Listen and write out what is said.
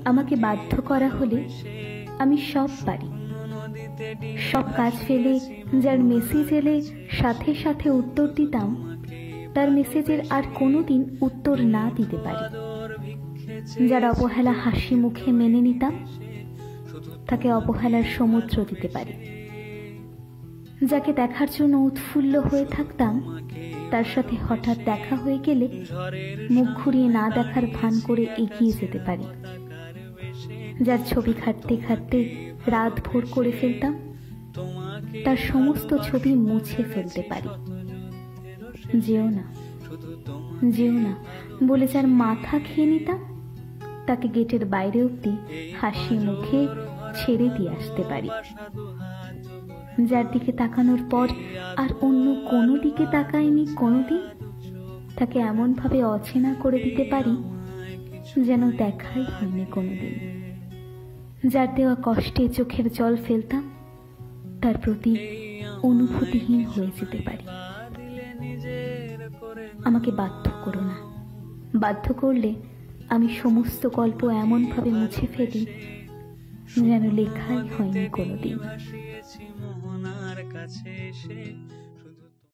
আমাকে বাধ্য করা হলে আমি সব পারি। সব কাজ ফেলে যার মেসেজ এলে সাথে সাথে উত্তর দিতাম, তার মেসেজের আর কোনোদিন উত্তর না দিতে পারি। যার অবহেলা হাসি মুখে মেনে নিতাম, তাকে অবহেলার সমুদ্র দিতে পারি। যাকে দেখার জন্য উৎফুল্ল হয়ে থাকতাম, তার সাথে হঠাৎ দেখা হয়ে গেলে মুখ ঘুরিয়ে না দেখার ভান করে এগিয়ে যেতে পারি। যার ছবি ঘাঁটতে ঘাঁটতে রাত ভোর করে ফেলতাম, তার সমস্ত ছবি মুছে ফেলতে পারি। যেও না, যেও না বলে যার মাথা খেয়ে নিতাম, তাকে গেটের বাইরে অবধি হাসি মুখে ছেড়ে দিয়ে আসতে পারি। যার দিকে তাকানোর পর আর অন্য কোনো দিকে তাকায়নি কোনোদিন, তাকে এমন ভাবে অচেনা করে দিতে পারি যেন দেখাই হয়নি কোনোদিন। যার দেওয়া কষ্টে চোখের জল ফেলতাম, তার প্রতি অনুভূতিহীন হয়ে যেতে পারি। আমাকে বাধ্য করো না। বাধ্য করলে আমি সমস্ত গল্প এমন ভাবে মুছে ফেলি যেন লেখাই হয়নি কোনোদিন।